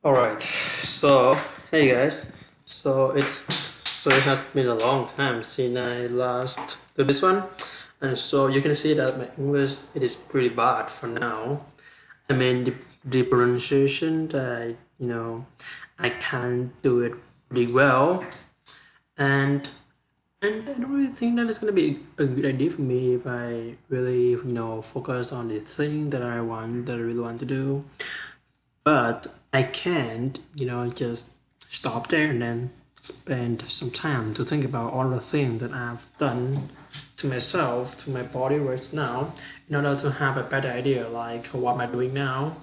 Alright, so hey guys, it has been a long time since I last did this one, and so you can see that my English it is pretty bad for now. I mean the pronunciation that I can't do it pretty well, and and I don't really think that it's gonna be a good idea for me if I really focus on the thing that I really want to do. But I can't, just stop there and then spend some time to think about all the things that I've done to myself, to my body right now, in order to have a better idea, like what am I doing now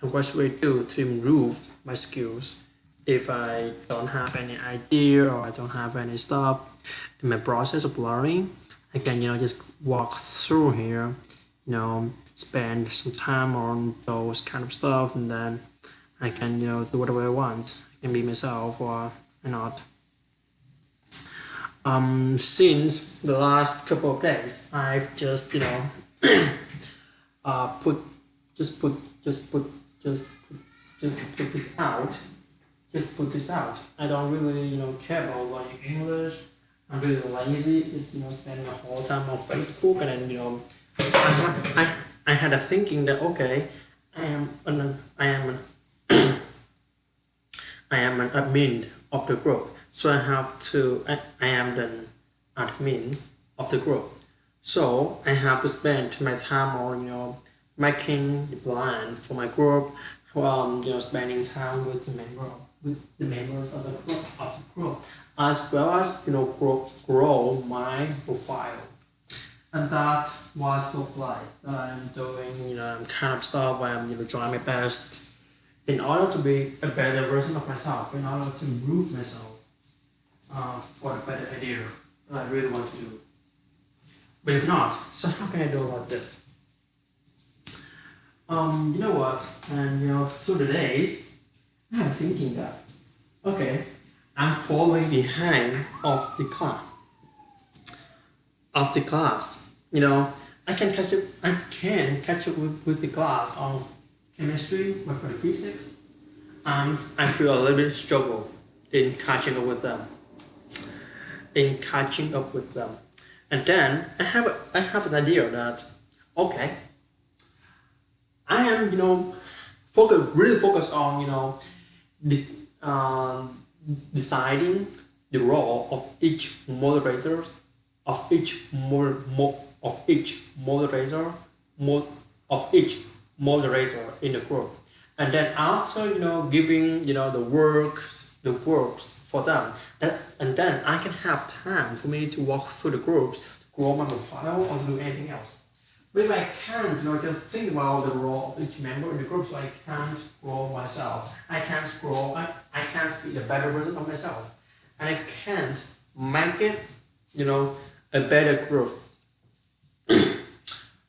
and what should I do to improve my skills. If I don't have any idea or I don't have any stuff in my process of learning, I can, just walk through here, spend some time on those kind of stuff, and then I can, do whatever I want. I can be myself or not. Since the last couple of days, I've just, put, just put, just put, just put, just put this out. Just put this out. I don't really, care about learning English. I'm really lazy. Just, spending the whole time on Facebook, and then, I had a thinking that okay, I am an admin of the group, so I am the admin of the group. So I have to spend my time on making the plan for my group, spending time with the members of the group, as well as grow my profile. And that was look like that I'm doing kind of stuff where I'm trying my best in order to be a better version of myself, in order to improve myself for a better idea that I really want to do. But if not, so how can I do about this? You know what? And through the days, I'm thinking that okay, I'm falling behind of the class. I can catch up. I can catch up with the class on chemistry, but for the physics, I feel a little bit struggle in catching up with them. In catching up with them, and then I have an idea that okay, I am really focused on the, deciding the role of each moderator of each moderator mo- of each moderator in the group, and then after giving the works for them, and then I can have time for me to walk through the groups to grow my profile or to do anything else. But if I can't, just think about the role of each member in the group, so I can't grow myself. I can't grow. I can't be the better version of myself, and I can't make it, a better group.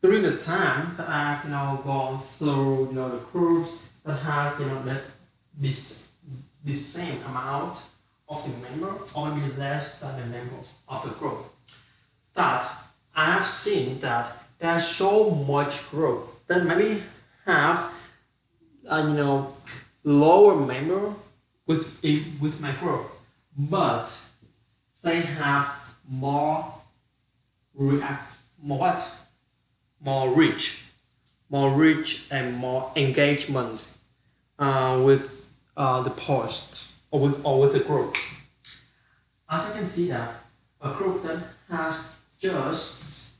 During the time that I've gone through the groups that have this the same amount of the member or maybe less than the members of the group, that I've seen that there's so much group that maybe have lower member with my group, but they have more react more what more reach, and more engagement with the posts or with the group. As I can see that a group that has just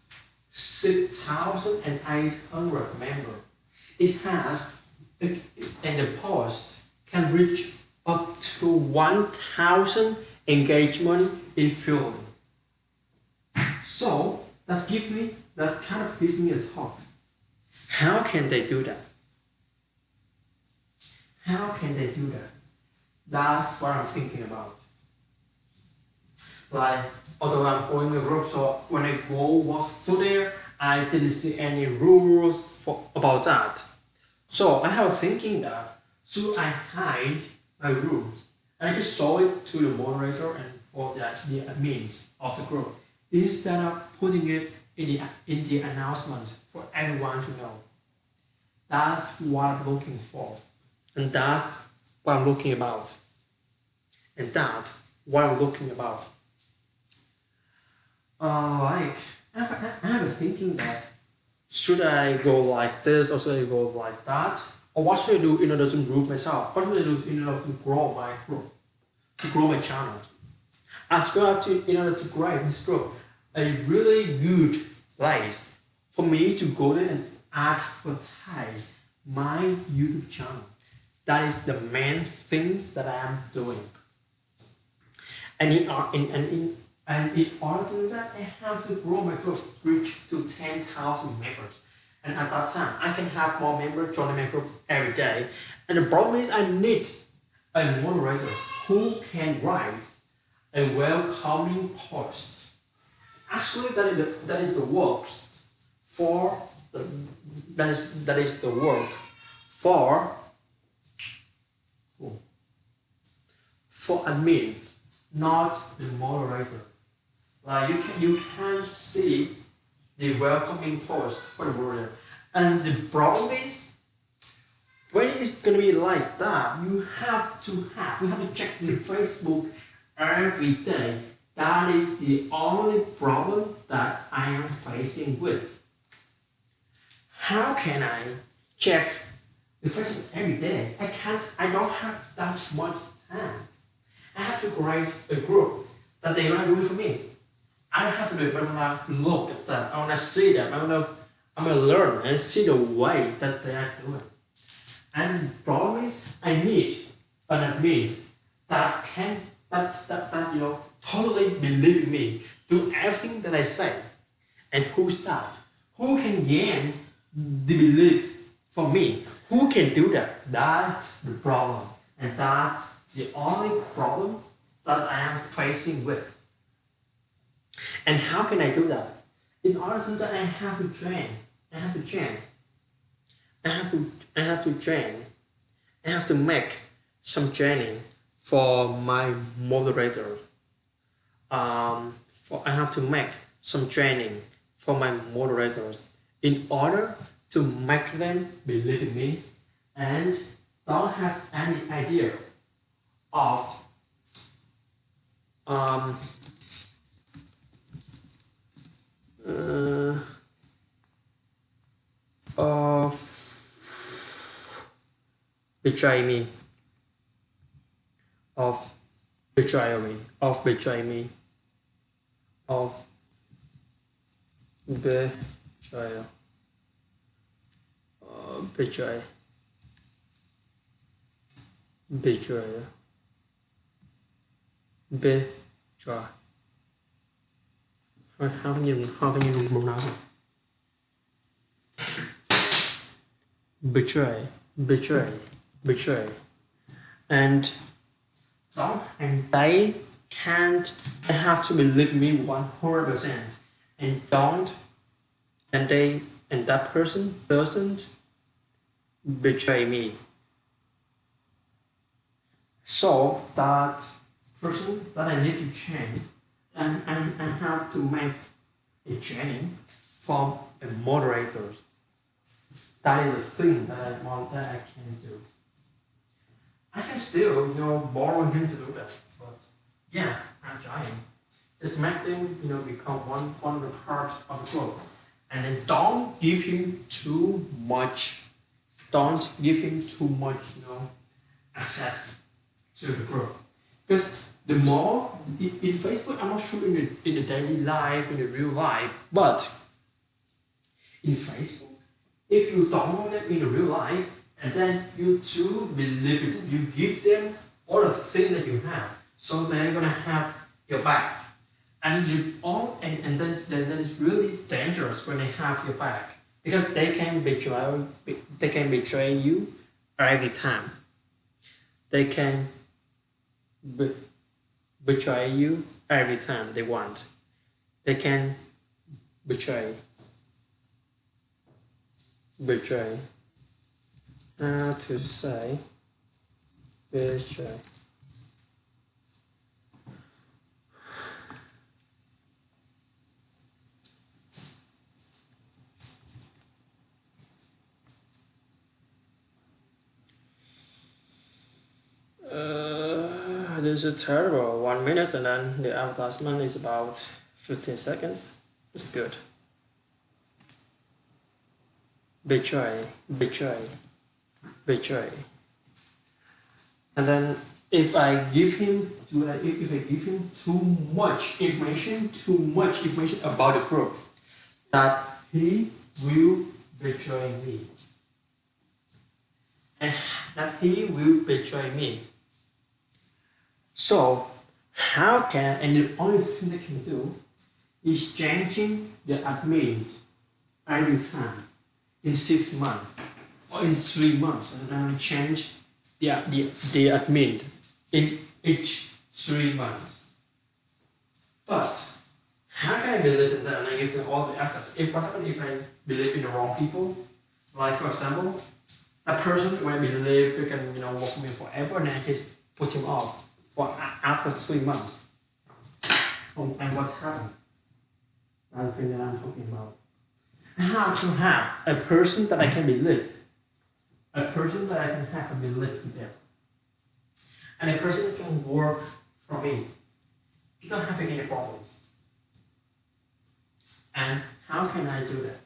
6,800 members, it has and the post can reach up to 1,000 engagement in film. So that kind of gives me a thought. How can they do that? How can they do that? That's what I'm thinking about. Like, although I'm going a group, so when I go walk through there, I didn't see any rules about that. So I have thinking that should I hide my rules? And I just show it to the moderator and for the admins of the group instead of putting it in the announcement for everyone to know. That's what I'm looking for, and what I'm looking about, and that what I'm looking about. Like I have a thinking that should I go like this or should I go like that, or what should I do in order to improve myself? What should I do in order to grow my group, to grow my channel? As well to in order to grow this group, a really good place for me to go there and advertise my YouTube channel. That is the main things that I am doing. And in order to do that, I have to grow my group, reach to 10,000 members. And at that time, I can have more members joining my group every day. And the problem is, I need a moderator who can write a welcoming post. Actually, that is the worst for the, that is the work for admin, not the moderator. Like you can't see the welcoming post for the moderator. And the problem is when it's gonna be like that, you have to check the Facebook every day. That is the only problem that I am facing with. How can I check the Facebook every day? I don't have that much time. I have to create a group that they're gonna do it for me. I don't have to do it, but I'm gonna look at that. I wanna see them. I'm gonna learn and see the way that they are doing. And the problem is I need an admin that can that totally believe in me, do everything that I say. And who's that? Who can gain the belief for me? Who can do that? That's the problem. And that's the only problem that I am facing with. And how can I do that? In order to do that, I have to train. I have to train. I have to train. I have to make some training for my moderator. I have to make some training for my moderators in order to make them believe in me and don't have any idea of of betray me, of betray me, of betray me, of betrayal, betray, betrayal, betray. How can you pronounce it? Betray, betray, betray, and they can't. They have to believe me 100%, and don't, and that person doesn't betray me. So that person that I need to change, and I have to make a training from a moderators. That is the thing that I want that I can do. I can still, borrow him to do that, but yeah, I'm trying. Just make them, become one of the parts of the group, and then don't give him too much. Don't give him too much, access to the group, because the more in Facebook, I'm not sure in the daily life, in the real life, but in Facebook, if you download them in the real life, and then you too believe it, you give them all the things that you have, so they're gonna have your back. And that is really dangerous when they have your back, because they can betray you every time. They can betray you every time they want. They can betray. How to say betray? this is terrible. 1 minute and then the advertisement is about 15 seconds. It's good. Betray, betray, betray. And then if I give him too much information about the group, that he will betray me. And that he will betray me. So and the only thing they can do is changing the admin every time in 6 months or in 3 months, and then change the admin in each 3 months. But how can I believe in that and I give them all the access? What happens if I believe in the wrong people? Like for example, a person when I believe they can work with me forever, and I just put him off for after 3 months. And what happened? That's the thing that I'm talking about. I have to have a person that I can believe. A person that I can have a belief in them. And a person that can work for me without having any problems. And how can I do that?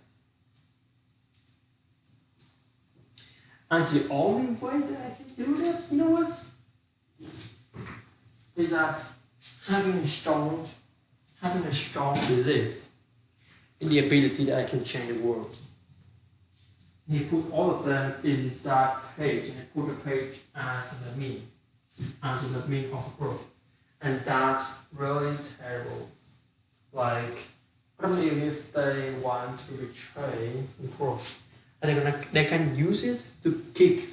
And the only way that I can do that, you know what? Is that having a strong belief in the ability that I can change the world. He put all of them in that page, and he put the page as an admin of a group. And that's really terrible. Like, what if they want to betray the group? And they can use it to kick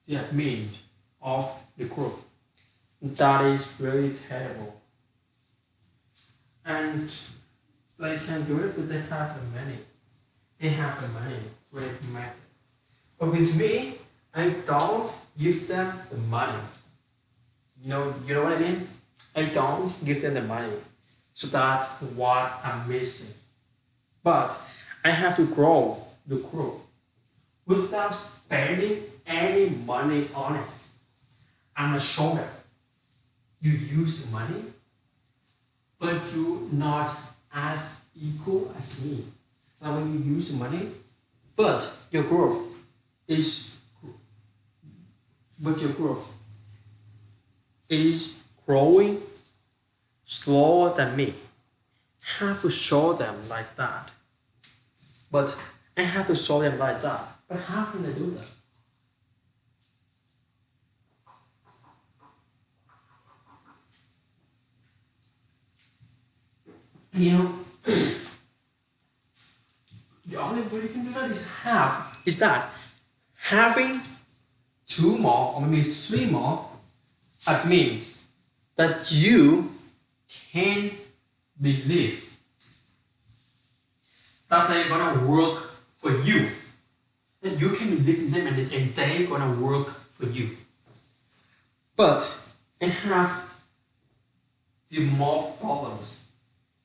the admin of the group. That is really terrible. And they can do it, but they have the money. They have the money to make it. But with me, I don't give them the money. You know what I mean? I don't give them the money. So that's what I'm missing. But I have to grow the group without spending any money on it. I'm a show them. You use money, but you're not as equal as me. Now when you use money, but your group is growing slower than me. I have to show them like that. But I have to show them like that. But how can I do that? The only way you can do that is that having 2 more or maybe 3 more admins that you can believe that they're gonna work for you. That you can believe in them and they're gonna work for you. But I have the more problems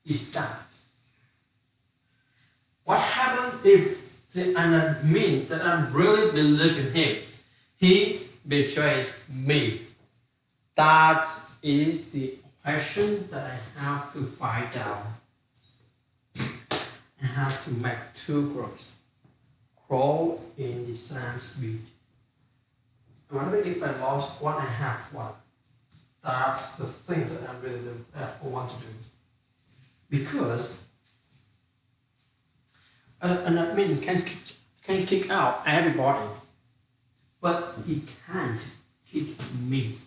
is that what happens if an admin that I really believe in him, he betrays me? That is the question that I have to find out. I have to make 2 groups grow in the same speed. I wonder if I lost one, I have one. That's the thing that I really want to do. Because an admin can kick out everybody, but he can't kick me.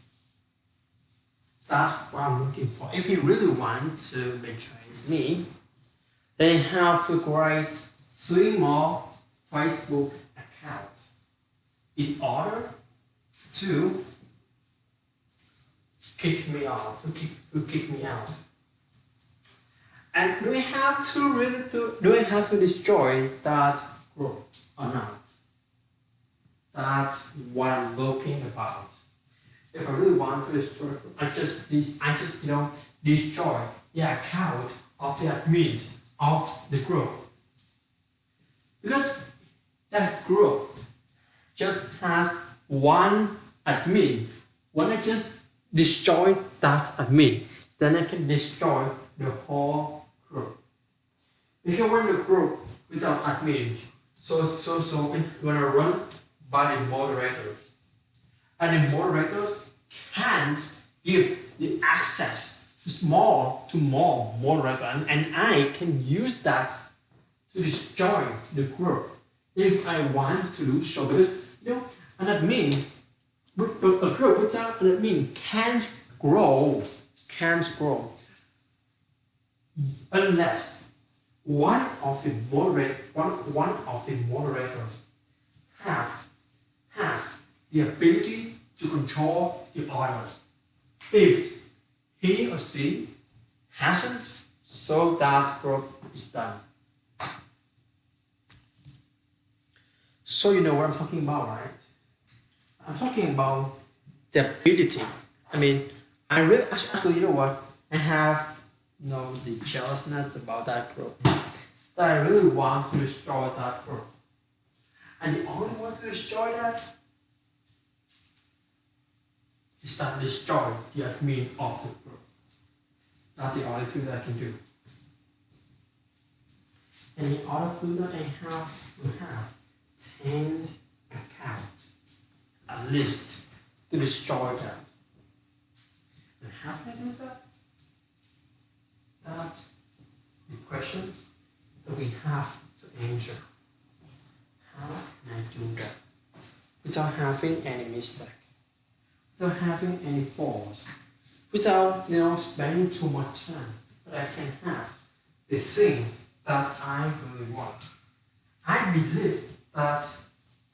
That's what I'm looking for. If he really wants to betray me, they have to create 3 more Facebook accounts in order to kick me out, to kick me out. And do we have to destroy that group or not? That's what I'm looking about. If I really want to destroy it, I just destroy the account of the admin of the group. Because that group just has one admin. When I just destroy that admin, then I can destroy the whole group. If you run the group without admin, so we're gonna run by the moderators, and the moderators can't give the access to more moderator, and I can use that to destroy the group if I want to. So because an admin, a group without an admin can't grow unless one of the moderators has the ability to control the others. If he or she hasn't, so that group is done. So you know what I'm talking about, right? I'm talking about the ability. I mean, I really actually, you know what? I have the jealousness about that group. That I really want to destroy that group. And the only way to destroy that is to destroy the admin of the group. That's the only thing that I can do. And the other clue that I have to have 10 accounts at least to destroy that. And how can I do that? That's the questions that we have to answer. How can I do that without having any mistake, without having any faults, without spending too much time, but I can have the thing that I really want. I believe that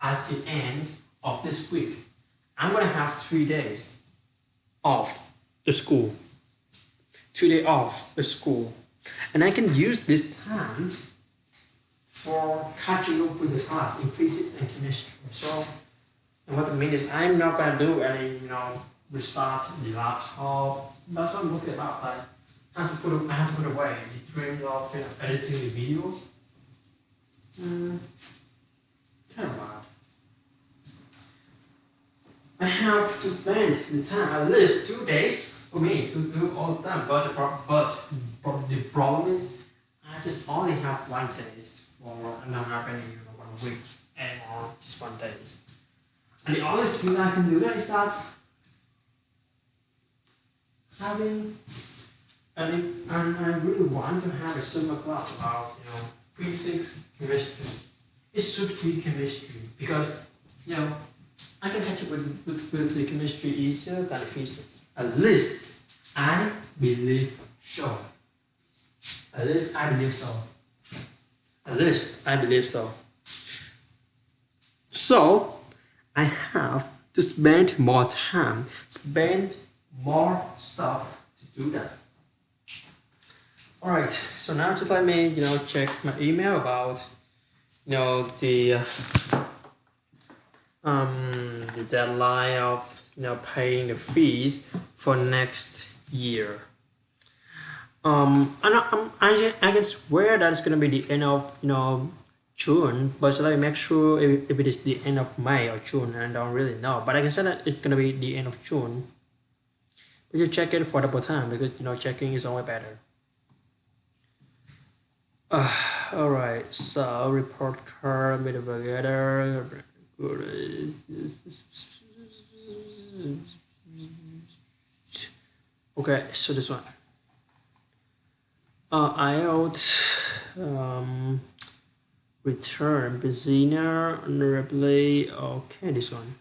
at the end of this week, I'm gonna have 3 days off the school. 2 days off the school, and I can use this time for catching up with the class in physics and chemistry. So, and what I mean is, I'm not gonna do any, restart the laptop. That's what I'm looking about. I have to put away the dream of editing the videos. Kind of bad. I have to spend the time at least 2 days for me to do all of them. But the problem is, I just only have 1 day for I don't have any 1 week anymore, just 1 day. And the only thing I can do that is that having and I really want to have a summer class about physics, chemistry. It should be chemistry because I can catch up with the chemistry easier than physics. At least I believe so. At least I believe so. At least I believe so. So I have to spend more time, spend more stuff to do that. Alright, so now just let me check my email about the deadline of paying the fees for next year. I can swear that it's gonna be the end of June, but let me make sure if it is the end of May or June. I don't really know, but I can say that it's gonna be the end of June. But you check it for double time because checking is always better. Alright, so report card, bit together. Okay, so this one. IELTS return beginner honorably. Okay, this one.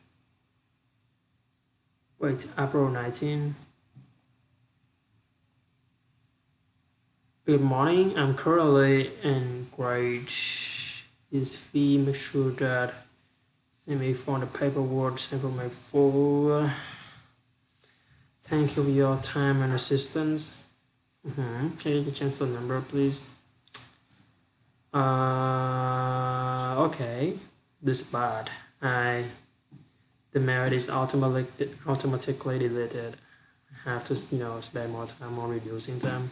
Wait, April 19. Good morning. I'm currently in grade. Is fee. Make sure that send me for the paperwork. Send for my full. Thank you for your time and assistance. Can you change the number, please? Okay. This is bad. The mail is automatically deleted. I have to spend more time on reducing them.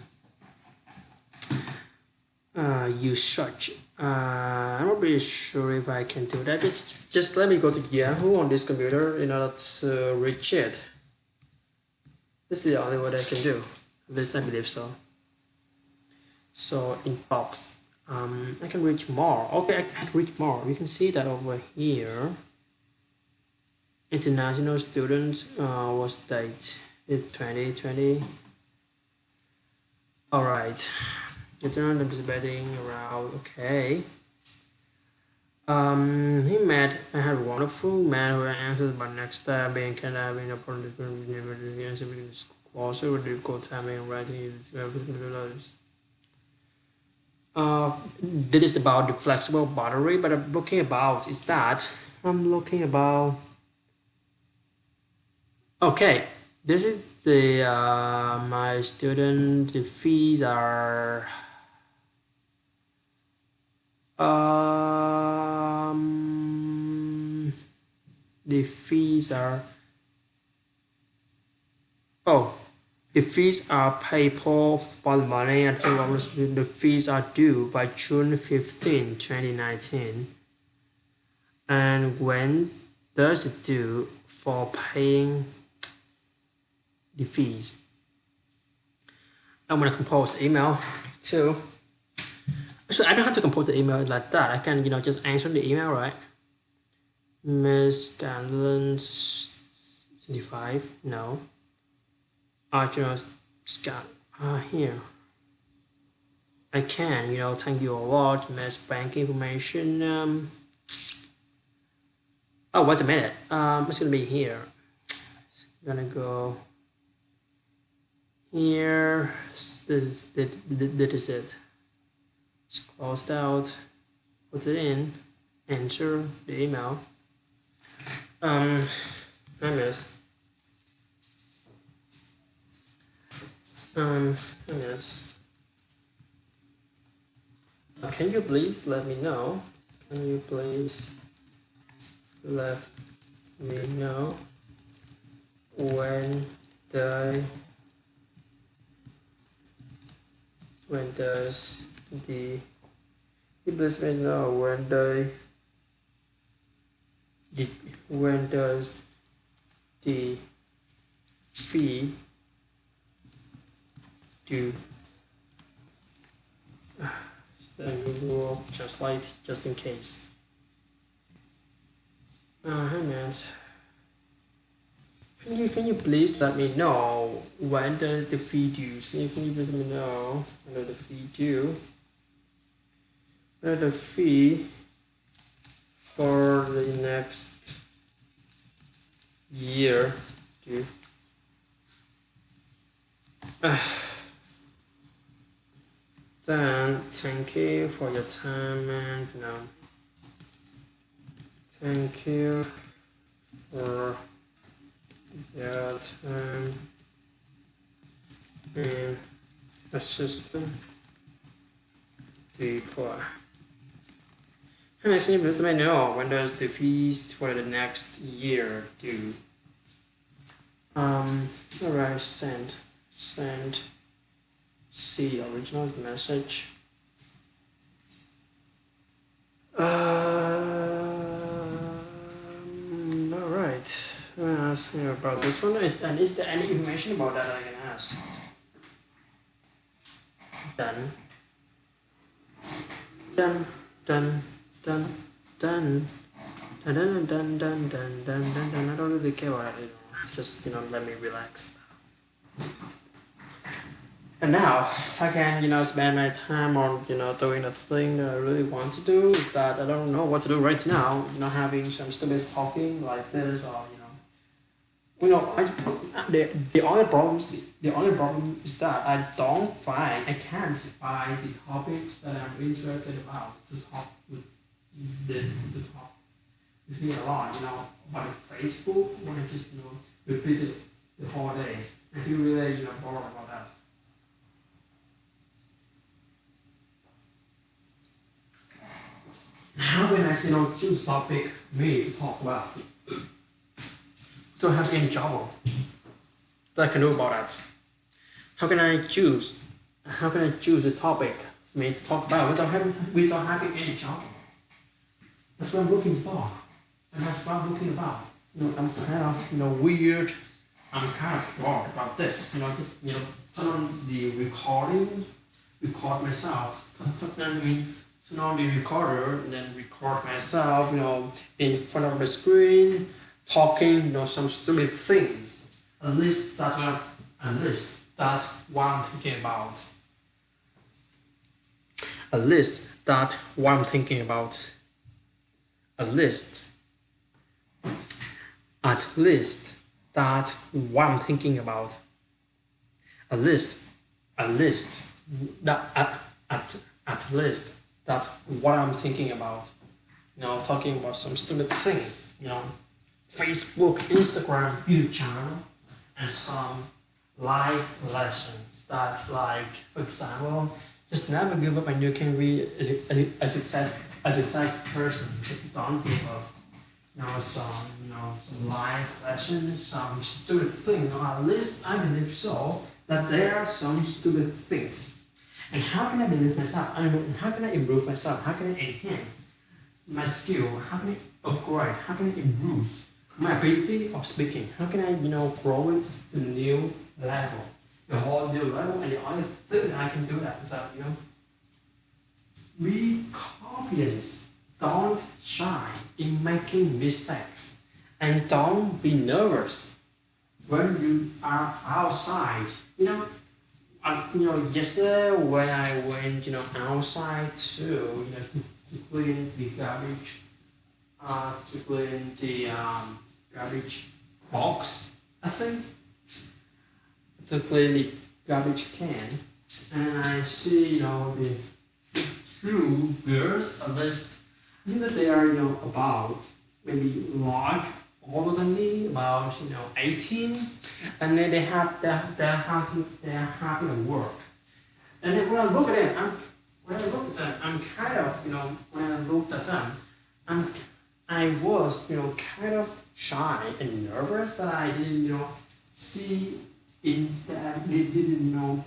You search. I'm not really sure if I can do that. Just let me go to Yahoo on this computer in order to reach it. This is the only what I can do. At least I believe so. So inbox, I can reach more. Okay, I can reach more. You can see that over here. International students, what date? It's 2020. All right. International participating around. Okay. He met. I had a wonderful man who answered my next step being Canada being a part of the closer with difficult time and writing. This is about the flexible battery, but I'm looking about is that I'm looking about. Okay, this is the my student. The fees are the fees are oh the fees are payable by money until the fees are due by June 15, 2019. And when does it due for paying the fees? I'm gonna compose an email too. Actually, I don't have to compose the email like that. I can, just answer the email, right? Miss Scanlon 25, no. Arjun Scott, here. I can, thank you a lot, Miss Bank information. Oh, wait a minute. It's gonna be here. I'm gonna go here. This is it. Just closed out. Put it in. Enter the email. I missed. Yes. Can you please let me know? Can you please let me know when does the please let me know when does the fee due? Then we will translate just in case. Hey man, can you please let me know when does the fee due? Can you please let me know when does the fee due? When the fee for the next year due? Then thank you for your time and thank you for your time and assistant deploy. And can you please let me know when does the fees for the next year due? Alright, send. See original message. Alright. I'm gonna ask you about this one. Is there any information about that I can ask? Done. I don't really care about it. Just let me relax. And now I can spend my time on doing the thing that I really want to do. Is that I don't know what to do right now. Having some students talking like this, or the only problem is that I can't find the topics that I'm interested about to talk with the talk with me a lot. About Facebook when I just repeat it the whole days. I feel really bored about that. How can I choose topic me to talk about? Don't have any job that I can do about that. How can I choose a topic for me to talk about without having any job? That's what I'm looking for, and that's what I'm looking about. I'm kind of weird I'm kind of bored about this. Turn on the recording, record myself. Turn on the recorder, and then record myself. In front of the screen, talking. Some stupid things. At least that's what I'm thinking about. At least that's what I'm thinking about. At least that's what I'm thinking about. At least that at least that's what I'm thinking about. Talking about some stupid things. Facebook, Instagram, YouTube channel, and some life lessons. That's like, for example, just never give up, and you can be as excited person. Don't give up. Some life lessons, some stupid things. At least I believe so that there are some stupid things. And how can I believe myself? How can I improve myself? How can I enhance my skill? How can I upgrade? How can I improve my ability of speaking? How can I, grow it to new level? The whole new level, and the only thing that I can do that is that, be confident. Don't shy in making mistakes, and don't be nervous when you are outside. Yesterday when I went, outside to clean the garbage, to clean the garbage box, I think, to clean the garbage can, and I see, the two girls, at least. I think that they are, about maybe large, older than me, about 18, and then they're having a work. And then when I look at them, I'm kind of, when I looked at them, I was, kind of shy and nervous that I didn't, see in that they didn't,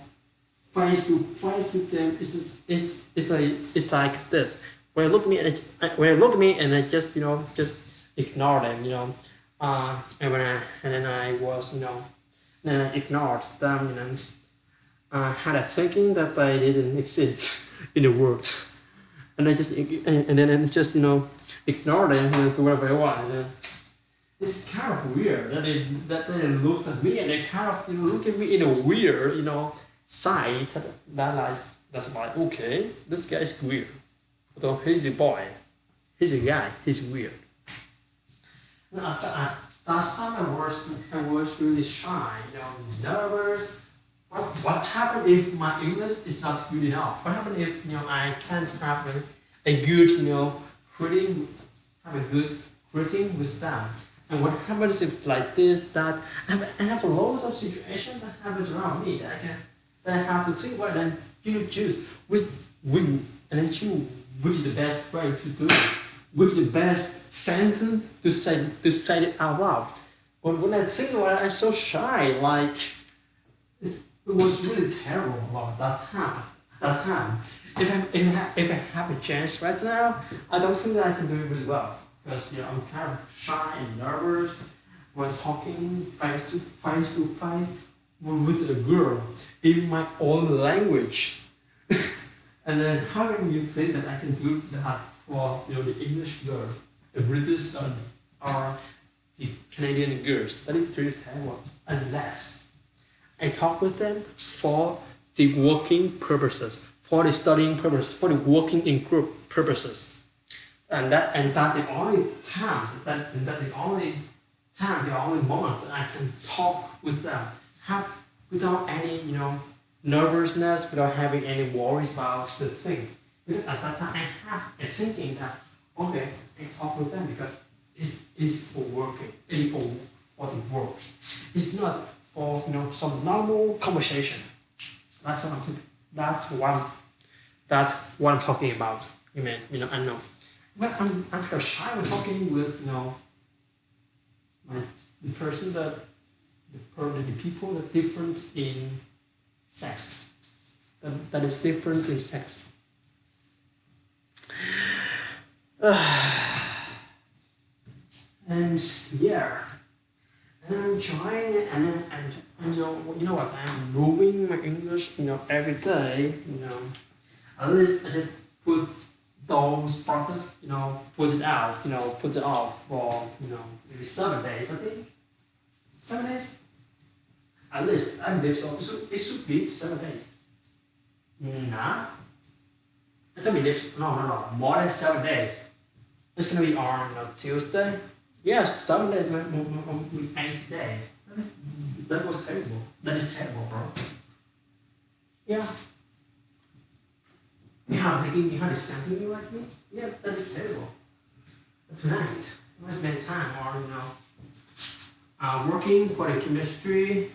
face to face with them. It's like this. When I look at me and I just ignore them, and then I was then I ignored them, had a thinking that I didn't exist in the world, and I just ignore them and do whatever I want. And it's kind of weird that they looked at me and they kind of look at me in a weird side that's like, okay, this guy is weird. Although he's a boy, he's a guy, he's weird. Last time I was really shy, nervous. What happened if my English is not good enough? What happened if I can't have a good have a good greeting with them? And what happens if like this, that I have lots of situations that happens around me that I have to think about, and choose and then choose which is the best way to do it, which is the best sentence to say it out loud. But when I think about it, I'm so shy. Like it was really terrible about that time. If I have a chance right now, I don't think that I can do it really well because I'm kind of shy and nervous when talking face to face with a girl in my own language. And then how can you think that I can do that for the English girl, the British or the Canadian girls? That is really terrible. Unless I talk with them for the working purposes, for the studying purpose, for the working in group purposes, and that the only time the only moment that I can talk with them, have without any nervousness, without having any worries about the thing. Because at that time I have a thinking that okay, I talk with them because it's for working, it's for the work. It's not for some normal conversation. That's what I'm thinking. That's what I'm talking about. I know. But I'm kind of shy when talking with the person that the people that different in sex. That is different in sex. And yeah, And I'm trying and you know what, I'm improving my English, every day, At least I just put those practice, put it out, put it off for, maybe 7 days, I think. 7 days? At least, I believe so. It should be 7 days. Nah. I don't believe, no, more than 7 days. It's gonna be on Tuesday. Yes, 7 days, maybe 8 days. That was terrible. That is terrible, bro. Yeah. You have the same thing like me? Yeah, that is terrible. But tonight, I spend time on, working for the chemistry,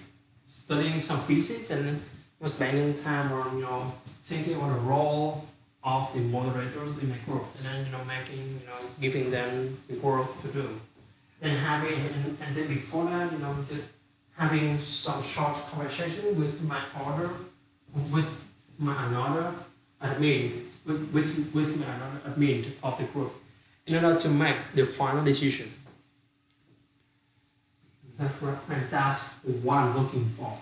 studying some physics, and spending time on, thinking on the role of the moderators in my group, and then, making, giving them the work to do. And and then before that, just having some short conversation with my another admin, with my another admin of the group, in order to make the final decision. That's what I'm looking for.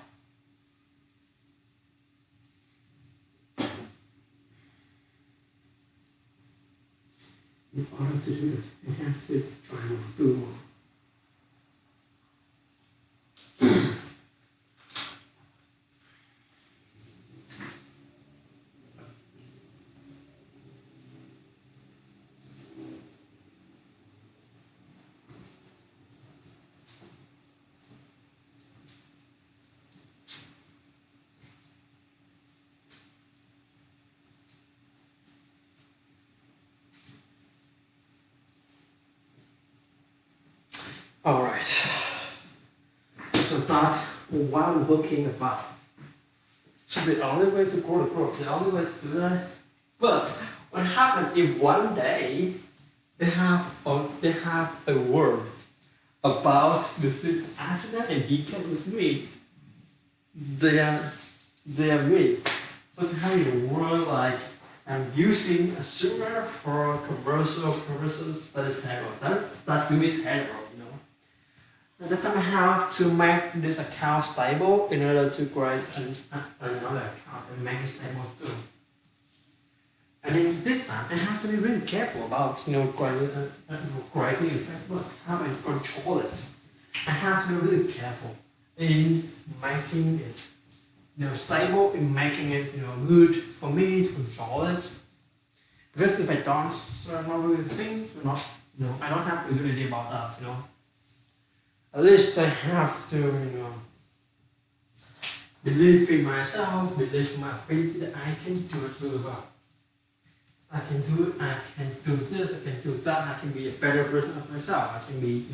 If I want to do it, I have to try and do more. Alright, so that's what I'm looking about. So the only way to grow the group, the only way to do that. But what happens if one day they have a word about the same accident and he came with me? They are me. But having a word like I'm using a sugar for commercial purposes, that is terrible. That will be terrible. At the time I have to make this account stable in order to create another account and make it stable too. And then this time I have to be really careful about creating in Facebook, how I control it. I have to be really careful in making it stable, in making it good for me to control it. Because if I don't, so I'm not really think, I don't have a good idea about that, At least I have to, believe in myself, believe in my ability that I can do it really well. I can do it, I can do this, I can do that, I can be a better version of myself, I can be,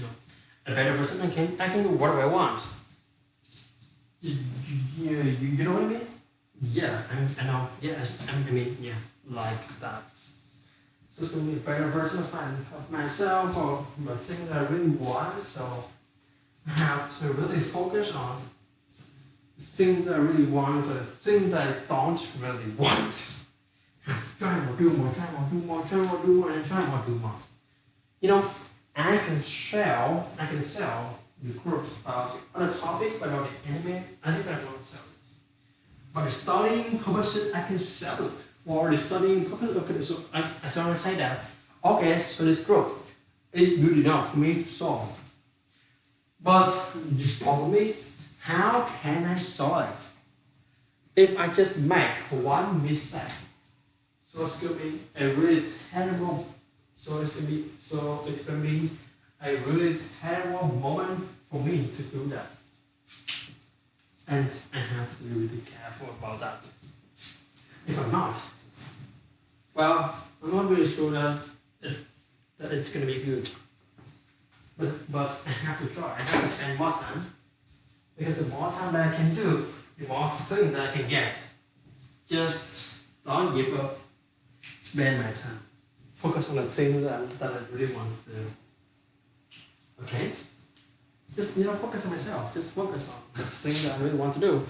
a better person, I can do whatever I want. You know what I mean? Yeah, I know, yeah, like that. So it's going to be a better version of myself, or the thing that I really want, so I have to really focus on the thing that I really want or the thing that I don't really want. I have to try more, do more, try more, do more, try more, do more, and try more, do more. I can sell the groups about the other topic, about the anime. I think I won't sell it. But the studying purposes, I can sell it. For the studying purpose, okay, so I want to say that, okay, so this group is good enough for me to solve. But the problem is, how can I solve it if I just make one mistake? So it's gonna be a really terrible. So it's gonna be a really terrible moment for me to do that, and I have to be really careful about that. If I'm not, well, I'm not really sure that it's gonna be good. But I have to try. I have to spend more time, because the more time that I can do, the more things that I can get. Just don't give up. Spend my time. Focus on the thing that I really want to do. Okay? Just focus on myself. Just focus on the thing that I really want to do.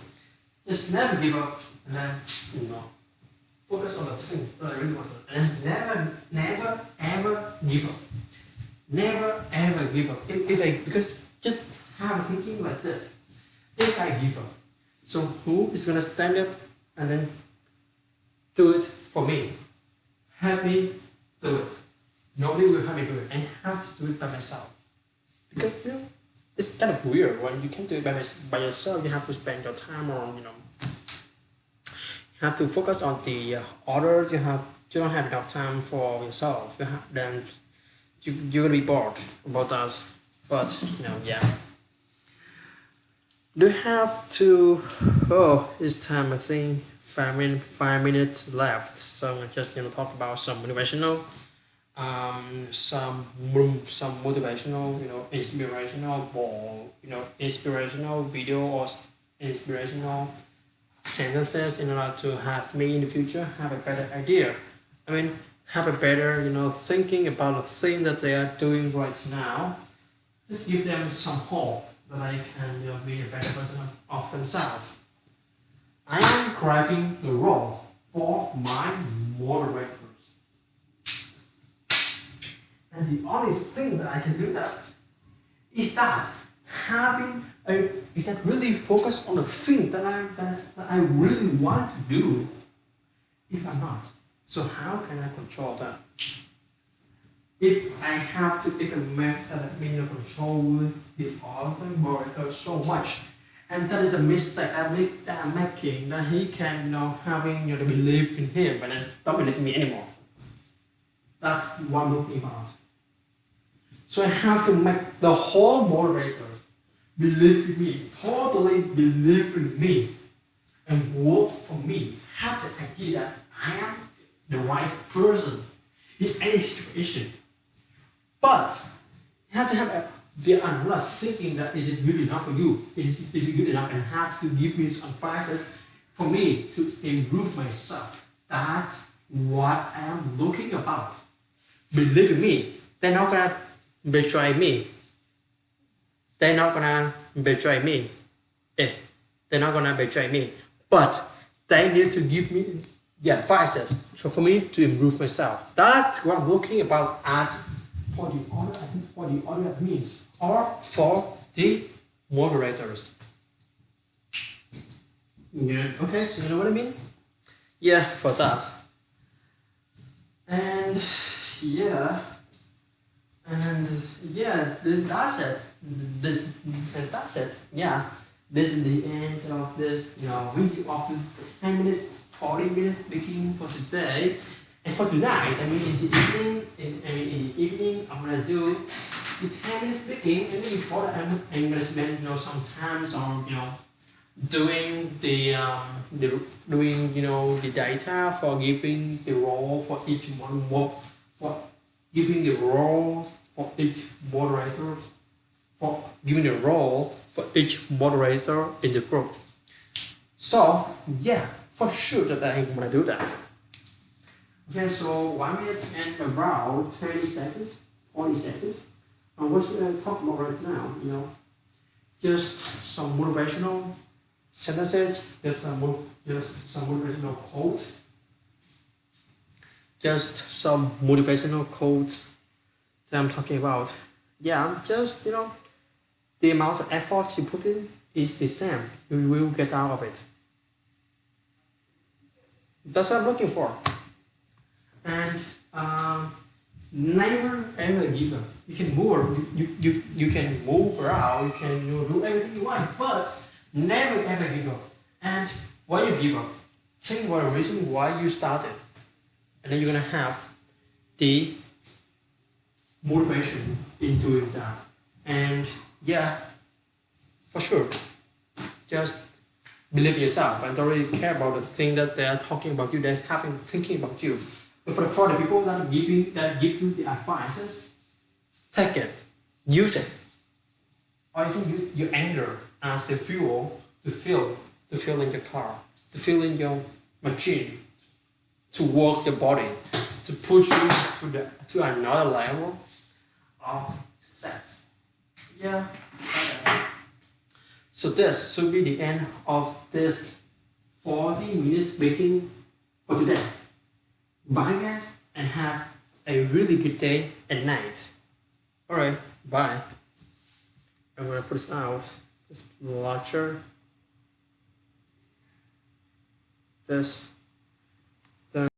Just never give up, and then focus on the thing that I really want to do, and never ever give up. Never ever give up. Because just have a thinking like this. If I give up, so who is gonna stand up and then do it for me? Help me do it. Nobody will help me do it. I have to do it by myself. Because it's kind of weird when you can't do it by yourself. You have to spend your time on, you have to focus on the order. You don't have enough time for yourself. Then you're gonna be bored about that. But yeah. Do you have to? Oh, it's time. I think 5 minutes left. So I'm just gonna talk about some motivational, some motivational, inspirational, or inspirational video or inspirational sentences in order to have me in the future have a better idea. I mean, have a better thinking about the thing that they are doing right now. Just give them some hope that I can be a better version of themselves. I am grabbing the role for my moderators. And the only thing that I can do that is that really focus on the thing that I really want to do. If I'm not, so how can I control that? If I make that control with the other moderator so much, and that is the mistake I'm making, that he can having the belief in him, but then don't believe in me anymore. That's what I'm looking about. So I have to make the whole moderators believe in me, totally believe in me, and work for me. Have the idea that I am the right person in any situation. But you have to have the another thinking that is it good enough for you? Is it good enough, and have to give me some advices for me to improve myself. That's what I am looking about. Believe in me. They're not gonna betray me. They're not gonna betray me. They're not gonna betray me. But they need to give me the advices so for me to improve myself. That's what I'm looking about for the other admins or for the moderators. Yeah. Okay, so you know what I mean? Yeah, for that. And that's it. That's it. Yeah. This is the end of this video of this 10 minutes, 40 minutes speaking for today. And for tonight, in the evening, I'm gonna do the 10 minutes speaking, and then before that, I'm gonna spend some time on doing the data for giving the role for each one, for giving the role for each moderator, for giving the role for each moderator in the group. So yeah, for sure that I'm gonna do that. Okay, so 1 minute and about 30 seconds, 40 seconds. And what should I talk about right now? Just some motivational sentences, just some motivational quotes. Just some motivational quotes that I'm talking about. Yeah, just the amount of effort you put in is the same. You will get out of it. That's what I'm looking for. And never ever give up. You can move. You can move around. You can do everything you want, but never ever give up. And why you give up? Think about the reason why you started, and then you're gonna have the motivation in doing that. And yeah, for sure, just believe in yourself and don't really care about the thing that they're talking about you. They're thinking about you. But for the people that give you the advices, take it, use it, or you can use your anger as the fuel to fill in your car, to fill in your machine, to work the body, to push you to another level of success. Yeah. Okay. So this should be the end of this 40 minutes speaking for today. Bye guys, and have a really good day and night. Alright, bye. I'm gonna put this out. This launcher. This.